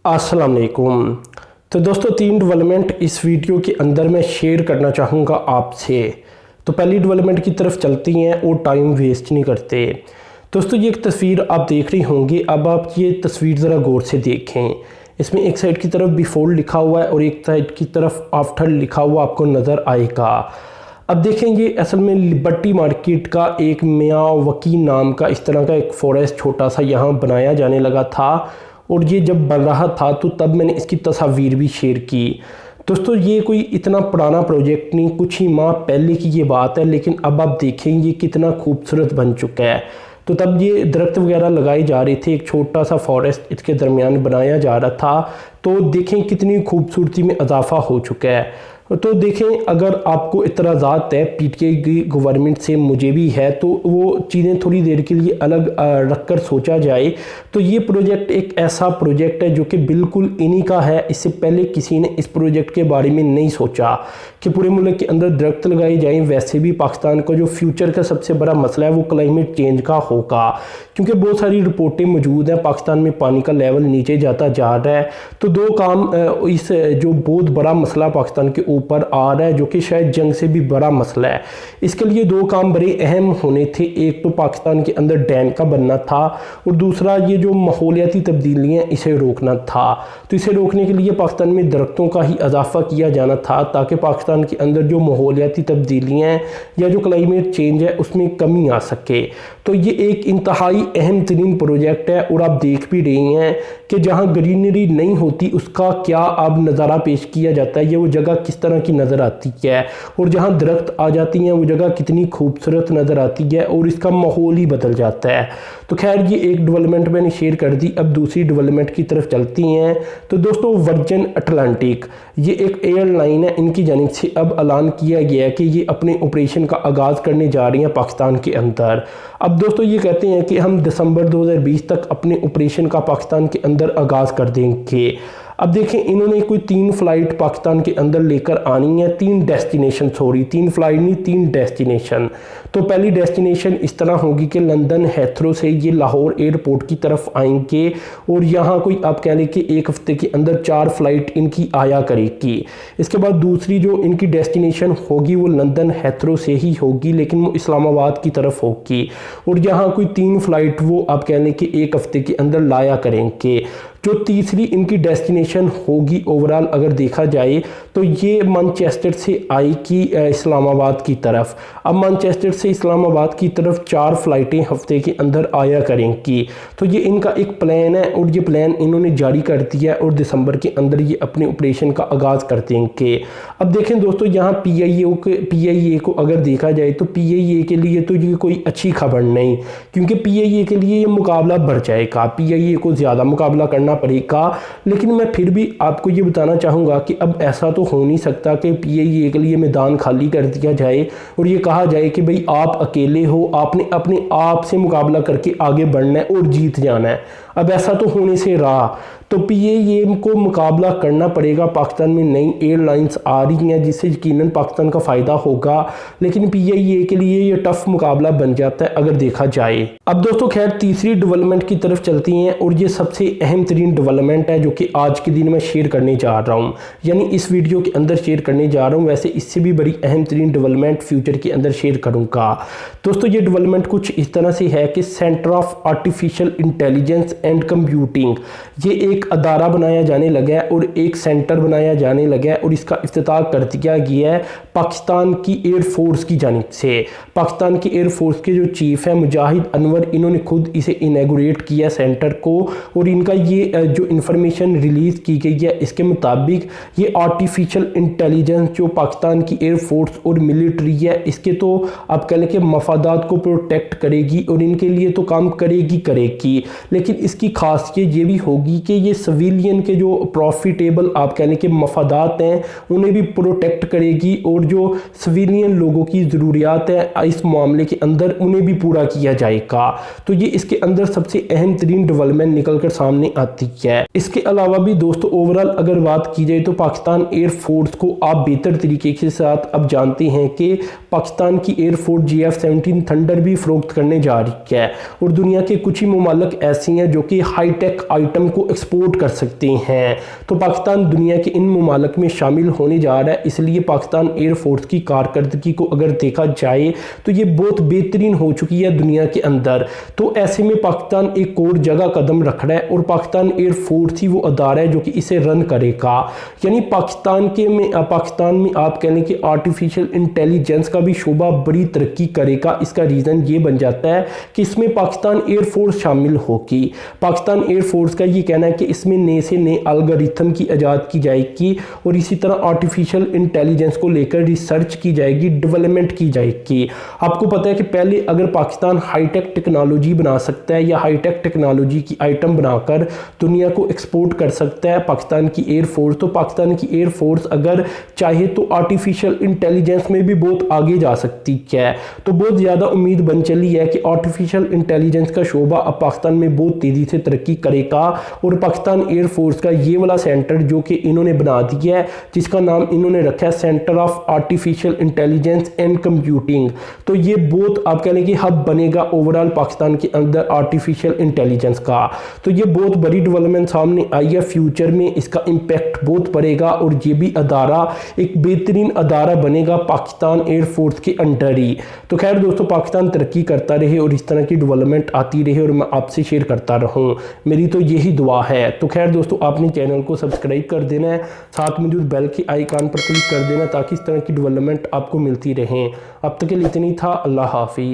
अस्सलाम वालेकुम। तो दोस्तों, तीन डेवलपमेंट इस वीडियो के अंदर मैं शेयर करना चाहूँगा आपसे। तो पहली डेवलपमेंट की तरफ चलती हैं और टाइम वेस्ट नहीं करते। दोस्तों, ये एक तस्वीर आप देख रही होंगी। अब आप ये तस्वीर ज़रा गौर से देखें। इसमें एक साइड की तरफ बिफोर लिखा हुआ है और एक साइड की तरफ आफ्टर लिखा हुआ आपको नज़र आएगा। अब देखें, ये असल में लिबर्टी मार्केट का एक मियावाकी नाम का इस तरह का एक फॉरेस्ट छोटा सा यहाँ बनाया जाने लगा था, और ये जब बन रहा था तो तब मैंने इसकी तस्वीर भी शेयर की। दोस्तों, ये कोई इतना पुराना प्रोजेक्ट नहीं, कुछ ही माह पहले की ये बात है, लेकिन अब आप देखें ये कितना खूबसूरत बन चुका है। तो तब ये दरख्त वगैरह लगाए जा रहे थे, एक छोटा सा फॉरेस्ट इसके दरमियान बनाया जा रहा था। तो देखें कितनी खूबसूरती में इजाफा हो चुका है। तो देखें, अगर आपको इतराज़ात है पीटीआई की गवर्नमेंट से, मुझे भी है, तो वो चीज़ें थोड़ी देर के लिए अलग रख कर सोचा जाए। तो ये प्रोजेक्ट एक ऐसा प्रोजेक्ट है जो कि बिल्कुल इन्हीं का है। इससे पहले किसी ने इस प्रोजेक्ट के बारे में नहीं सोचा कि पूरे मुल्क के अंदर दरख्त लगाए जाएं। वैसे भी पाकिस्तान का जो फ्यूचर का सबसे बड़ा मसला है वो क्लाइमेट चेंज का होगा, क्योंकि बहुत सारी रिपोर्टें मौजूद हैं, पाकिस्तान में पानी का लेवल नीचे जाता जा रहा है। तो दो काम इस जो बहुत बड़ा मसला पाकिस्तान के ऊपर आ रहा है, जो कि शायद जंग से भी बड़ा मसला है, इसके लिए दो काम बड़े अहम होने थे। एक तो पाकिस्तान के अंदर डैम का बनना था, और दूसरा ये जो माहौलियाती तब्दीलियाँ इसे रोकना था। तो इसे रोकने के लिए पाकिस्तान में दरख्तों का ही इजाफा किया जाना था, ताकि पाकिस्तान के अंदर जो माहौलियाती तब्दीलियाँ हैं या जो क्लाइमेट चेंज है उसमें कमी आ सके। तो ये एक इंतहाई अहम तरीन प्रोजेक्ट है, और आप देख भी रही हैं कि जहाँ ग्रीनरी नहीं होती उसका क्या अब नज़ारा पेश किया जाता है, ये वो जगह किस तरह की नज़र आती है, और जहाँ दरख्त आ जाती हैं वो जगह कितनी खूबसूरत नज़र आती है, और इसका माहौल ही बदल जाता है। तो खैर, ये एक डेवलपमेंट मैंने शेयर कर दी। अब दूसरी डेवलपमेंट की तरफ चलती हैं। तो दोस्तों, वर्जिन अटलांटिक ये एक एयरलाइन है, इनकी जानिब से अब ऐलान किया गया है कि ये अपने ऑपरेशन का आगाज़ करने जा रही हैं पाकिस्तान के अंदर। अब दोस्तों, ये कहते हैं कि हम दिसंबर 2020 तक अपने ऑपरेशन का पाकिस्तान के अंदर आगाज़ कर देंगे। अब देखें, इन्होंने कोई 3 फ़्लाइट पाकिस्तान के अंदर लेकर आनी है, 3 डेस्टिनेशन, सॉरी 3 फ़्लाइट नहीं, 3 डेस्टिनेशन। तो पहली डेस्टिनेशन इस तरह होगी कि लंदन हेथरो से ये लाहौर एयरपोर्ट की तरफ आएंगे, और यहाँ कोई आप कह लें कि एक हफ्ते के अंदर 4 फ़्लाइट इनकी आया करेगी। इसके बाद दूसरी जो इनकी डेस्टिनेशन होगी वो लंदन हेथरो से ही होगी, लेकिन वो इस्लामाबाद की तरफ होगी, और यहाँ कोई 3 फ़्लाइट वो आप कह लें कि एक हफ्ते के अंदर लाया करेंगे। जो तीसरी इनकी डेस्टिनेशन होगी ओवरऑल अगर देखा जाए तो ये मैनचेस्टर से आएगी इस्लामाबाद की तरफ। अब मैनचेस्टर से इस्लामाबाद की तरफ 4 फ़्लाइटें हफ्ते के अंदर आया करेंगी। तो ये इनका एक प्लान है, और ये प्लान इन्होंने जारी कर दिया है, और दिसंबर के अंदर ये अपने ऑपरेशन का आगाज़ कर देंगे। अब देखें दोस्तों, यहाँ पीआईए को अगर देखा जाए तो पीआईए के लिए तो ये कोई अच्छी खबर नहीं, क्योंकि पीआईए के लिए ये मुकाबला बढ़ जाएगा, पीआईए को ज़्यादा मुकाबला करना पड़ेगा। लेकिन मैं फिर भी आपको ये बताना चाहूँगा कि अब ऐसा तो हो नहीं सकता कि पीआईए के लिए मैदान खाली कर दिया जाए और ये कहा जाए कि भाई आप अकेले हो, आपने अपने आप से मुकाबला करके आगे बढ़ना है और जीत जाना है। अब ऐसा तो होने से रहा, तो पीआईए को मुकाबला करना पड़ेगा। पाकिस्तान में नई एयरलाइंस आ रही हैं जिससे यकीनन पाकिस्तान का फ़ायदा होगा, लेकिन पीआईए के लिए ये टफ मुकाबला बन जाता है अगर देखा जाए। अब दोस्तों, खैर तीसरी डेवलपमेंट की तरफ चलती हैं, और ये सबसे अहम तरीन डेवलपमेंट है जो कि आज के दिन मैं शेयर करने जा रहा हूँ, यानी इस वीडियो के अंदर शेयर करने जा रहा हूँ। वैसे इससे भी बड़ी अहम तरीन डेवलपमेंट फ्यूचर के अंदर शेयर करूँगा। दोस्तों, ये डेवलपमेंट कुछ इस तरह से है कि centre of artificial intelligence and computing ये एक अदारा बनाया जाने लगा है, और एक सेंटर बनाया जाने लगा है, और इसका इफ्तिताह कर दिया गया है पाकिस्तान की एयरफोर्स की जानिब से। पाकिस्तान की एयरफोर्स के जो चीफ है मुजाहिद अनवर, इन्होंने खुद इसे इनैगोरेट किया सेंटर को, और इनका ये जो इंफॉर्मेशन रिलीज़ की गई है इसके मुताबिक ये आर्टिफिशियल इंटेलिजेंस जो पाकिस्तान की एयरफोर्स और मिलिट्री है इसके तो आप कह लें कि मफादात को प्रोटेक्ट करेगी, और इनके लिए तो काम करेगी। लेकिन इसकी खासियत ये भी होगी कि ये सिविलियन के जो प्रॉफिटेबल आप कह लें कि मफादात हैं उन्हें भी प्रोटेक्ट करेगी, और जो सिविलियन लोगों की ज़रूरियात है इस मामले के अंदर उन्हें भी पूरा किया जाएगा। तो ये इसके अंदर सबसे अहम तरीन डेवलपमेंट निकल कर सामने आती है। इसके अलावा भी दोस्तों, ओवरऑल अगर बात की जाए तो पाकिस्तान एयरफोर्स को आप बेहतर तरीके के साथ अब जानते हैं कि पाकिस्तान की एयरफोर्स GF-17 थंडर भी फ़रोख्त करने जा रही है, और दुनिया के कुछ ही ममालिक ऐसी हैं जो कि हाईटेक आइटम को एक्सपोर्ट कर सकते हैं। तो पाकिस्तान दुनिया के इन ममालिक में शामिल होने जा रहा है, इसलिए पाकिस्तान एयरफोर्स की कारकर्दगी को अगर देखा जाए तो ये बहुत बेहतरीन हो चुकी है दुनिया के अंदर। तो ऐसे में पाकिस्तान एक और जगह कदम रख रहा है और पाकिस्तान एयरफोर्स ही वो अदारा है जो कि इसे रन करेगा। यानी पाकिस्तान में आप कह लें कि आर्टिफिशियल इंटेलिजेंस का भी शोबा बड़ी तरक्की करेगा। इसका रीज़न ये बन जाता है कि इसमें पाकिस्तान एयरफोर्स शामिल होगी। पाकिस्तान एयरफोर्स का ये कहना है कि इसमें नए से नए एल्गोरिथम की इजाद की जाएगी और इसी तरह आर्टिफिशियल इंटेलिजेंस को लेकर रिसर्च की जाएगी, डेवलपमेंट की जाएगी। आपको पता है कि पहले अगर पाकिस्तान हाईटेक टेक्नोलॉजी बना सकता है या हाईटेक टेक्नोलॉजी की आइटम बनाकर दुनिया को एक्सपोर्ट कर सकता है पाकिस्तान की एयरफोर्स, तो पाकिस्तान की एयरफोर्स अगर चाहे तो आर्टिफिशियल इंटेलिजेंस में भी बहुत आगे जा सकती है। तो बहुत ज़्यादा उम्मीद बन चली है कि आर्टिफिशियल इंटेलिजेंस का शोबा अब पाकिस्तान में बहुत तेज़ी से तरक्की करेगा और पाकिस्तान एयरफोर्स का ये वाला सेंटर जो कि इन्होंने बना दिया है, जिसका नाम इन्होंने रखा है centre of artificial intelligence and computing, तो ये बहुत आप कह लें कि हब बनेगा ओवरऑल पाकिस्तान के अंदर आर्टिफिशियल इंटेलिजेंस का। तो ये बहुत बड़ी डेवलपमेंट सामने आई है। फ्यूचर में इसका इम्पैक्ट बहुत बढ़ेगा और ये भी अदारा एक बेहतरीन अदारा बनेगा पाकिस्तान एयरफोर्स के अंडर ही। तो खैर दोस्तों, पाकिस्तान तरक्की करता रहे और इस तरह की डेवलपमेंट आती रहे और मैं आपसे शेयर करता रहूं, मेरी तो यही दुआ है। तो खैर दोस्तों, आपने चैनल को सब्सक्राइब कर देना है, साथ में जो बेल के आइकन पर क्लिक कर देना ताकि इस तरह की डेवलपमेंट आपको मिलती रहें। अब तक के लिए इतनी था। अल्लाह हाफिज़।